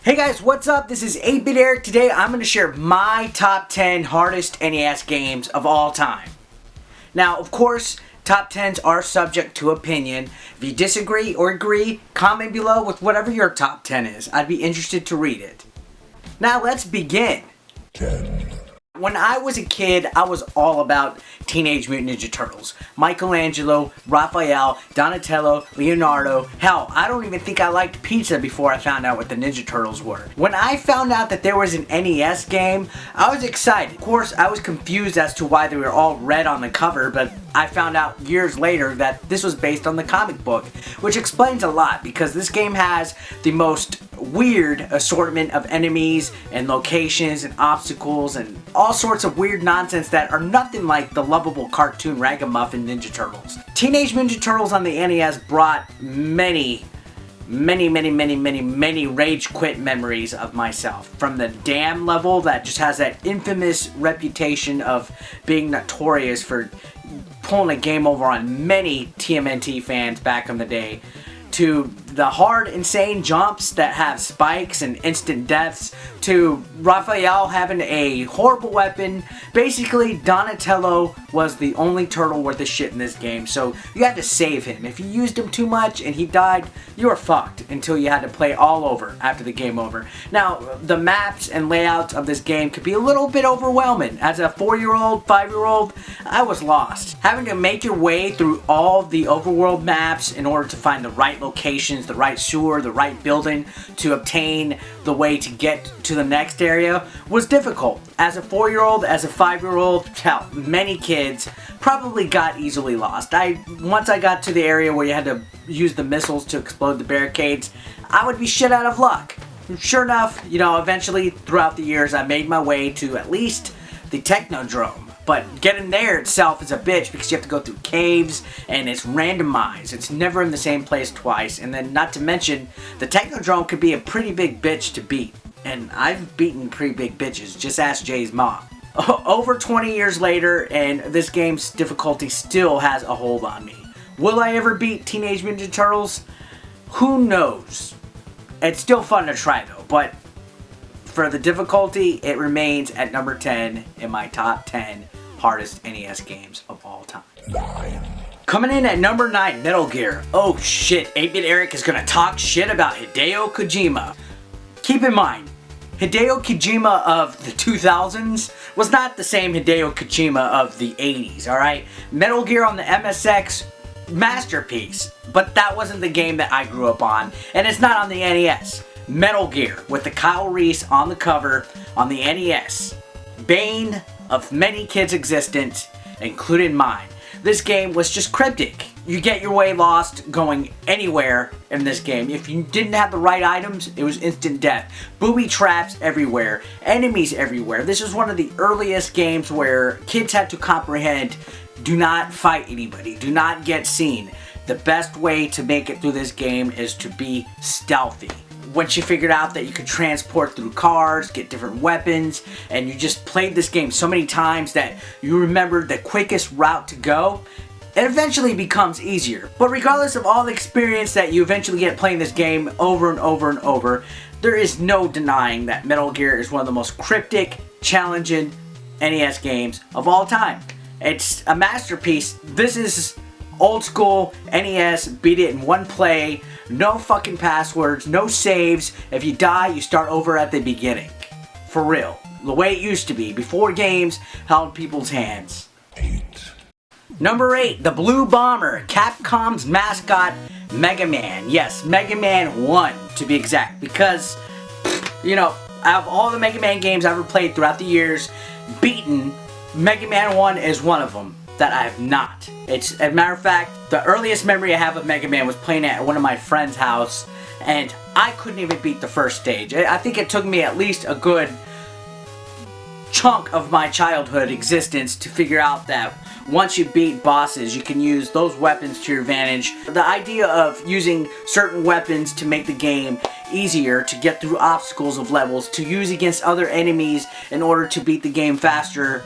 Hey guys, what's up? This is 8-Bit Eric. Today I'm going to share my top 10 hardest NES games of all time. Now, of course, top 10s are subject to opinion. If you disagree or agree, comment below with whatever your top 10 is. I'd be interested to read it. Now, let's begin. 10. When I was a kid, I was all about Teenage Mutant Ninja Turtles. Michelangelo, Raphael, Donatello, Leonardo. Hell, I don't even think I liked pizza before I found out what the Ninja Turtles were. When I found out that there was an NES game, I was excited. Of course, I was confused as to why they were all red on the cover, but I found out years later that this was based on the comic book, which explains a lot because this game has the most weird assortment of enemies and locations and obstacles and all sorts of weird nonsense that are nothing like the lovable cartoon ragamuffin Ninja Turtles. Teenage Mutant Ninja Turtles on the NES brought many rage quit memories of myself. From the Damn level that just has that infamous reputation of being notorious for pulling a game over on many TMNT fans back in the day, to the hard, insane jumps that have spikes and instant deaths, to Raphael having a horrible weapon. Basically, Donatello was the only turtle worth a shit in this game, so you had to save him. If you used him too much and he died, you were fucked until you had to play all over after the game over. Now, the maps and layouts of this game could be a little bit overwhelming. As a 4-year-old, 5-year-old, I was lost. Having to make your way through all the overworld maps in order to find the right locations, the right sewer, the right building to obtain the way to get to the next area was difficult. As a 4-year-old, as a 5-year-old, hell, many kids probably got easily lost. Once I got to the area where you had to use the missiles to explode the barricades, I would be shit out of luck. Sure enough, eventually throughout the years I made my way to at least the Technodrome. But getting there itself is a bitch because you have to go through caves and it's randomized. It's never in the same place twice. And then not to mention, the Technodrome could be a pretty big bitch to beat. And I've beaten pretty big bitches. Just ask Jay's mom. Over 20 years later, and this game's difficulty still has a hold on me. Will I ever beat Teenage Mutant Ninja Turtles? Who knows? It's still fun to try though, but for the difficulty, it remains at number 10 in my top 10 hardest NES games of all time. 9. Coming in at number 9, Metal Gear. Oh shit, 8-Bit Eric is gonna talk shit about Hideo Kojima. Keep in mind, Hideo Kojima of the 2000s was not the same Hideo Kojima of the 80s, alright? Metal Gear on the MSX, masterpiece, but that wasn't the game that I grew up on, and it's not on the NES. Metal Gear, with the Kyle Reese on the cover on the NES. Bane of many kids' existence, including mine. This game was just cryptic. You get your way lost going anywhere in this game. If you didn't have the right items, it was instant death. Booby traps everywhere, enemies everywhere. This is one of the earliest games where kids had to comprehend, do not fight anybody, do not get seen. The best way to make it through this game is to be stealthy. Once you figured out that you could transport through cars, get different weapons, and you just played this game so many times that you remembered the quickest route to go, it eventually becomes easier. But regardless of all the experience that you eventually get playing this game over and over and over, there is no denying that Metal Gear is one of the most cryptic, challenging NES games of all time. It's a masterpiece. This is old school NES, beat it in one play. No fucking passwords, no saves. If you die, you start over at the beginning. For real. The way it used to be, before games held people's hands. 8. Number 8, the Blue Bomber, Capcom's mascot, Mega Man. Yes, Mega Man 1 to be exact. Because, out of all the Mega Man games I've ever played throughout the years, beaten, Mega Man 1 is one of them that I have not. It's, as a matter of fact, the earliest memory I have of Mega Man was playing at one of my friend's house, and I couldn't even beat the first stage. I think it took me at least a good chunk of my childhood existence to figure out that once you beat bosses, you can use those weapons to your advantage. The idea of using certain weapons to make the game easier, to get through obstacles of levels, to use against other enemies in order to beat the game faster,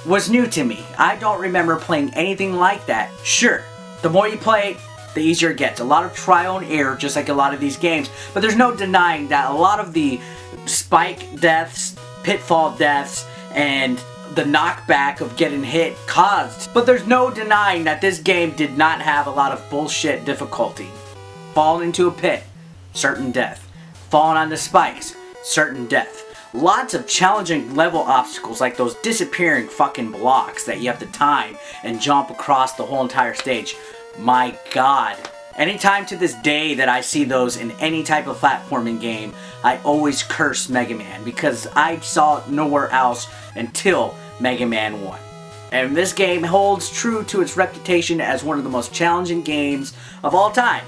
was new to me. I don't remember playing anything like that. Sure, the more you play it, the easier it gets. A lot of trial and error, just like a lot of these games, but there's no denying that a lot of the spike deaths, pitfall deaths, and the knockback of getting hit caused. But there's no denying that this game did not have a lot of bullshit difficulty. Falling into a pit, certain death. Falling on the spikes, certain death. Lots of challenging level obstacles like those disappearing fucking blocks that you have to time and jump across the whole entire stage. My god. Anytime to this day that I see those in any type of platforming game, I always curse Mega Man because I saw it nowhere else until Mega Man 1. And this game holds true to its reputation as one of the most challenging games of all time.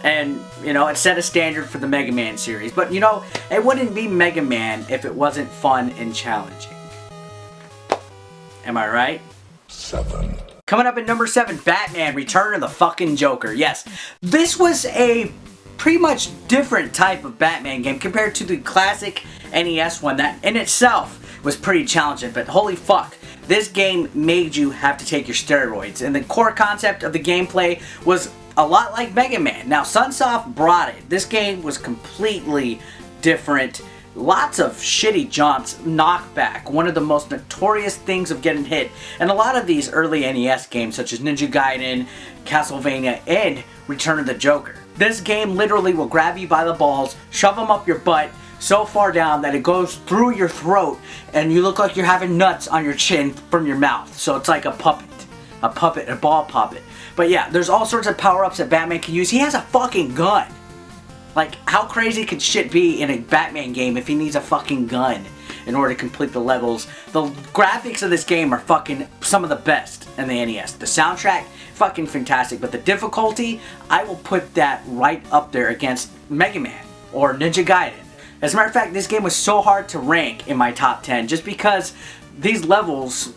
And, you know, it set a standard for the Mega Man series. But, you know, it wouldn't be Mega Man if it wasn't fun and challenging. Am I right? 7. Coming up at number 7, Batman, Return of the fucking Joker. Yes, this was a pretty much different type of Batman game compared to the classic NES one that in itself was pretty challenging. But holy fuck, this game made you have to take your steroids. And the core concept of the gameplay was a lot like Mega Man. Now, Sunsoft brought it. This game was completely different. Lots of shitty jumps, knockback, one of the most notorious things of getting hit. And a lot of these early NES games, such as Ninja Gaiden, Castlevania, and Return of the Joker. This game literally will grab you by the balls, shove them up your butt, so far down that it goes through your throat, and you look like you're having nuts on your chin from your mouth. So it's like a puppet, a ball puppet. But yeah, there's all sorts of power-ups that Batman can use. He has a fucking gun. Like, how crazy could shit be in a Batman game if he needs a fucking gun in order to complete the levels? The graphics of this game are fucking some of the best in the NES. The soundtrack, fucking fantastic. But the difficulty, I will put that right up there against Mega Man or Ninja Gaiden. As a matter of fact, this game was so hard to rank in my top 10 just because these levels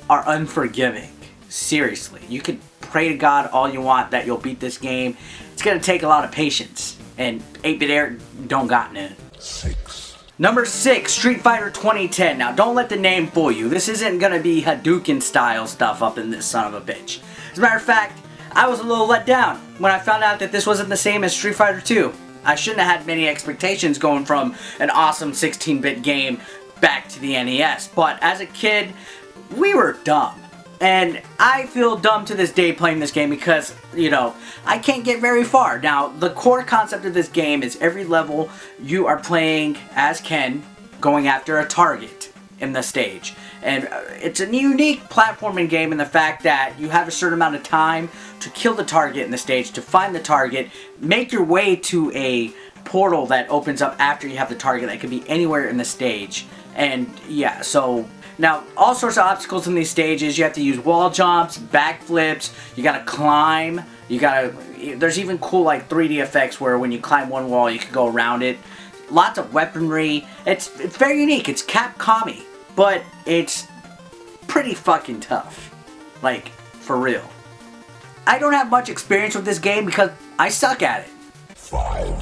are unforgiving. Seriously, you could pray to God all you want that you'll beat this game. It's gonna take a lot of patience, and 8-bit Eric don't got none. 6. Number 6, Street Fighter 2010. Now, don't let the name fool you. This isn't gonna be Hadouken style stuff up in this son of a bitch. As a matter of fact, I was a little let down when I found out that this wasn't the same as Street Fighter 2. I shouldn't have had many expectations going from an awesome 16-bit game back to the NES. But as a kid, we were dumb. And I feel dumb to this day playing this game because, you know, I can't get very far. Now, the core concept of this game is every level you are playing as Ken going after a target in the stage. And it's a unique platforming game in the fact that you have a certain amount of time to kill the target in the stage, to find the target, make your way to a portal that opens up after you have the target that could be anywhere in the stage. And yeah, so now all sorts of obstacles in these stages. You have to use wall jumps, backflips, you gotta climb, there's even cool like 3D effects where when you climb one wall you can go around it. Lots of weaponry. It's very unique. It's Capcom-y, but it's pretty fucking tough. Like, for real. I don't have much experience with this game because I suck at it. 5.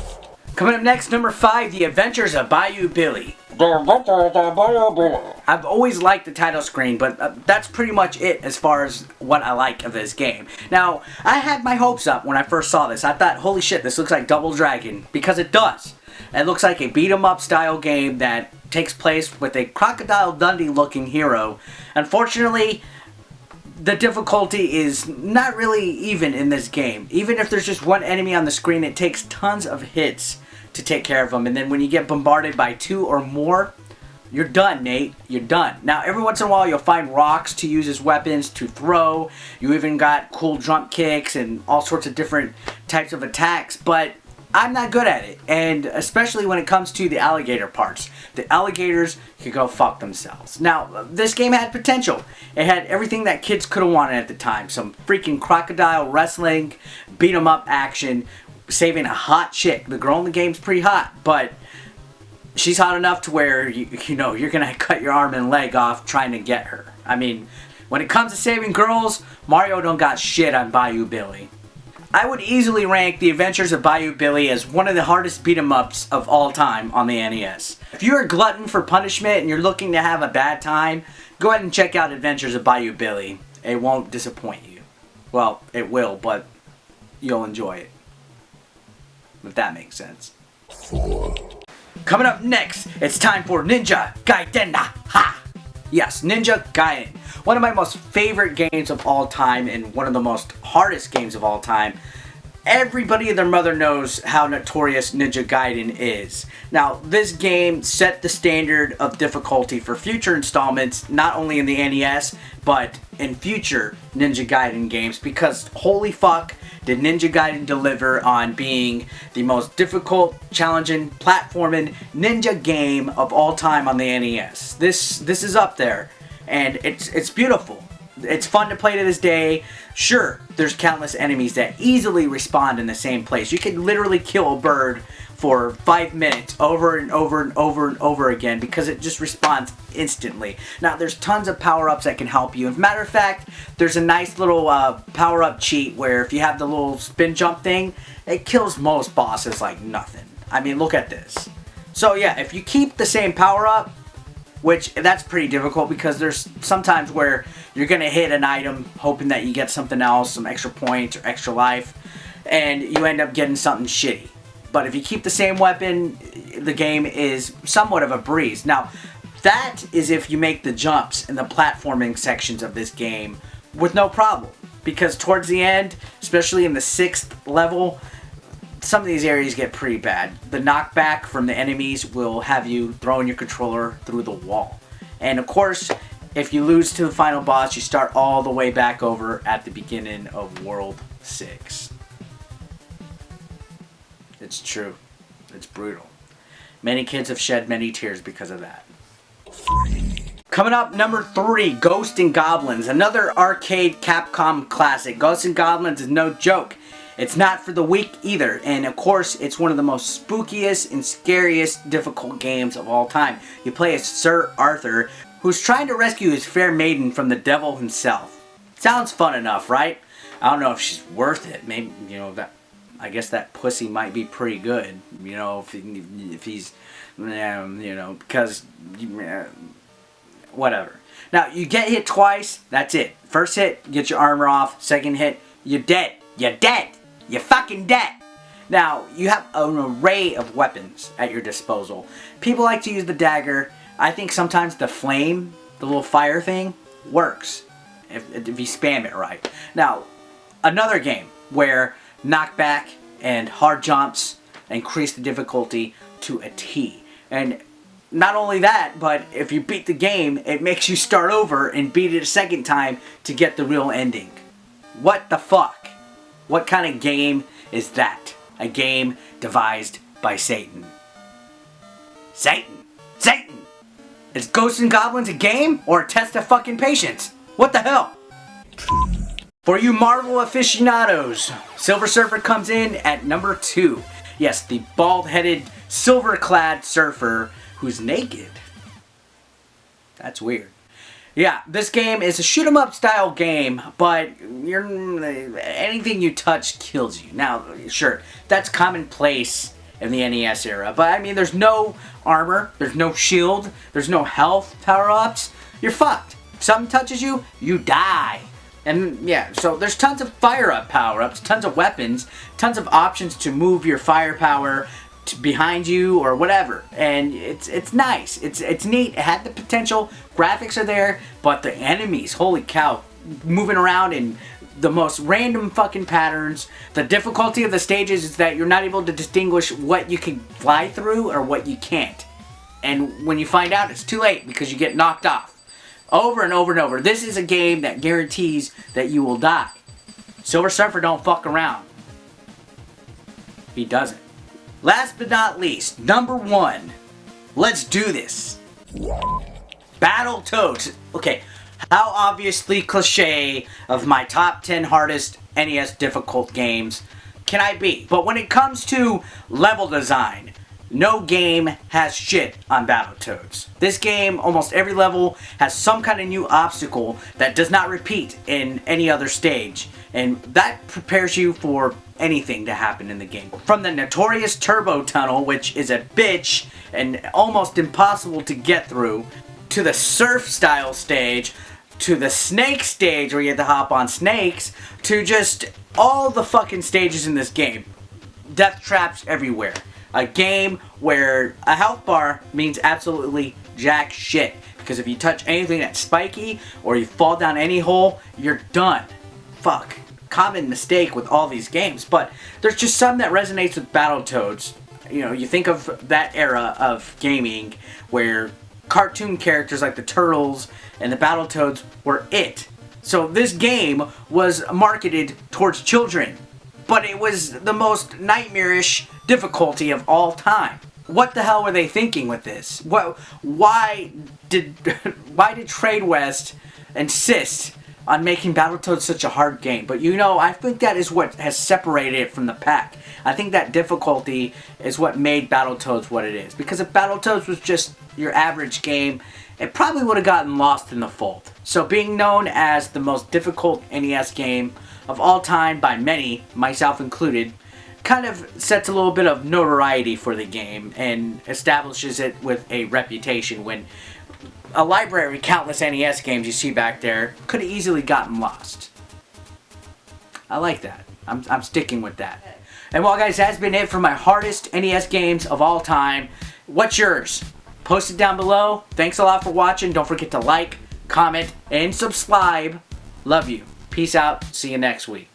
Coming up next, number 5, The Adventures of Bayou Billy. I've always liked the title screen, but that's pretty much it as far as what I like of this game. Now, I had my hopes up when I first saw this. I thought, holy shit, this looks like Double Dragon, because it does. It looks like a beat-em-up style game that takes place with a Crocodile Dundee looking hero. Unfortunately, the difficulty is not really even in this game. Even if there's just one enemy on the screen, it takes tons of hits to take care of them. And then when you get bombarded by 2 or more, you're done, Nate. You're done. Now, every once in a while, you'll find rocks to use as weapons to throw. You even got cool jump kicks and all sorts of different types of attacks. But I'm not good at it, and especially when it comes to the alligator parts. The alligators could go fuck themselves. Now, this game had potential. It had everything that kids could have wanted at the time. Some freaking crocodile wrestling, beat 'em up action, saving a hot chick. The girl in the game's pretty hot, but she's hot enough to where, you know, you're gonna cut your arm and leg off trying to get her. I mean, when it comes to saving girls, Mario don't got shit on Bayou Billy. I would easily rank The Adventures of Bayou Billy as one of the hardest beat-em-ups of all time on the NES. If you're a glutton for punishment and you're looking to have a bad time, go ahead and check out Adventures of Bayou Billy. It won't disappoint you. Well, it will, but you'll enjoy it. If that makes sense. 4, Coming up next, it's time for Ninja Gaiden. Ha! Yes, Ninja Gaiden. One of my most favorite games of all time and one of the most hardest games of all time. Everybody and their mother knows how notorious Ninja Gaiden is. Now, this game set the standard of difficulty for future installments, not only in the NES, but in future Ninja Gaiden games, because holy fuck, did Ninja Gaiden deliver on being the most difficult, challenging, platforming ninja game of all time on the NES. This is up there, and it's beautiful. It's fun to play to this day. Sure, there's countless enemies that easily respawn in the same place. You can literally kill a bird for 5 minutes over and over and over and over again because it just respawns instantly. Now, there's tons of power-ups that can help you. As a matter of fact, there's a nice little power-up cheat where if you have the little spin jump thing, it kills most bosses like nothing. I mean, look at this. So yeah, if you keep the same power-up, which that's pretty difficult because there's sometimes where you're going to hit an item hoping that you get something else, some extra points or extra life, and you end up getting something shitty. But if you keep the same weapon, the game is somewhat of a breeze. Now, that is if you make the jumps in the platforming sections of this game with no problem. Because towards the end, especially in the 6th level, some of these areas get pretty bad. The knockback from the enemies will have you throwing your controller through the wall. And of course, if you lose to the final boss, you start all the way back over at the beginning of World 6. It's true. It's brutal. Many kids have shed many tears because of that. 3, Coming up, number 3, Ghosts and Goblins. Another arcade Capcom classic. Ghosts and Goblins is no joke. It's not for the weak either, and of course, it's one of the most spookiest and scariest difficult games of all time. You play as Sir Arthur, who's trying to rescue his fair maiden from the devil himself. Sounds fun enough, right? I don't know if she's worth it. Maybe, you know, that I guess that pussy might be pretty good, you know, if he's, you know, because, whatever. Now, you get hit twice, that's it. First hit, get your armor off. Second hit, you're dead. You're dead. You're fucking dead. Now, you have an array of weapons at your disposal. People like to use the dagger. I think sometimes the flame, the little fire thing, works if you spam it right. Now, another game where knockback and hard jumps increase the difficulty to a T. And not only that, but if you beat the game, it makes you start over and beat it a second time to get the real ending. What the fuck? What kind of game is that? A game devised by Satan. Satan! Satan! Is Ghosts and Goblins a game or a test of fucking patience? What the hell? For you Marvel aficionados, Silver Surfer comes in at number 2. Yes, the bald-headed, silver-clad surfer who's naked. That's weird. Yeah, this game is a shoot-'em-up style game, but anything you touch kills you. Now, sure, that's commonplace in the NES era, but I mean, there's no armor, there's no shield, there's no health power-ups. You're fucked. If something touches you, you die. And yeah, so there's tons of fire-up power-ups, tons of weapons, tons of options to move your firepower behind you or whatever, and it's nice. It's neat. It had the potential. Graphics are there, but the enemies, holy cow, moving around in the most random fucking patterns. The difficulty of the stages is that you're not able to distinguish what you can fly through or what you can't. And when you find out, it's too late because you get knocked off over and over and over. This is a game that guarantees that you will die. Silver Surfer don't fuck around. He doesn't. Last but not least, number 1. Let's do this. 1, Battletoads. Okay, how obviously cliche of my top 10 hardest NES difficult games can I be? But when it comes to level design, no game has shit on Battletoads. This game, almost every level, has some kind of new obstacle that does not repeat in any other stage. And that prepares you for anything to happen in the game. From the notorious Turbo Tunnel, which is a bitch and almost impossible to get through, to the surf style stage, to the snake stage where you have to hop on snakes, to just all the fucking stages in this game. Death traps everywhere. A game where a health bar means absolutely jack shit. Because if you touch anything that's spiky or you fall down any hole, you're done. Fuck. Common mistake with all these games. But there's just some that resonates with Battletoads. You know, you think of that era of gaming where cartoon characters like the Turtles and the Battletoads were it. So this game was marketed towards children, but it was the most nightmarish difficulty of all time. What the hell were they thinking with this? Why did Trade West insist on making Battletoads such a hard game? But you know, I think that is what has separated it from the pack. I think that difficulty is what made Battletoads what it is. Because if Battletoads was just your average game, it probably would have gotten lost in the fold. So being known as the most difficult NES game of all time by many, myself included, kind of sets a little bit of notoriety for the game and establishes it with a reputation when a library of countless NES games you see back there could have easily gotten lost. I like that. I'm sticking with that. And well guys, that's been it for my hardest NES games of all time. What's yours? Post it down below. Thanks a lot for watching. Don't forget to like, comment, and subscribe. Love you. Peace out. See you next week.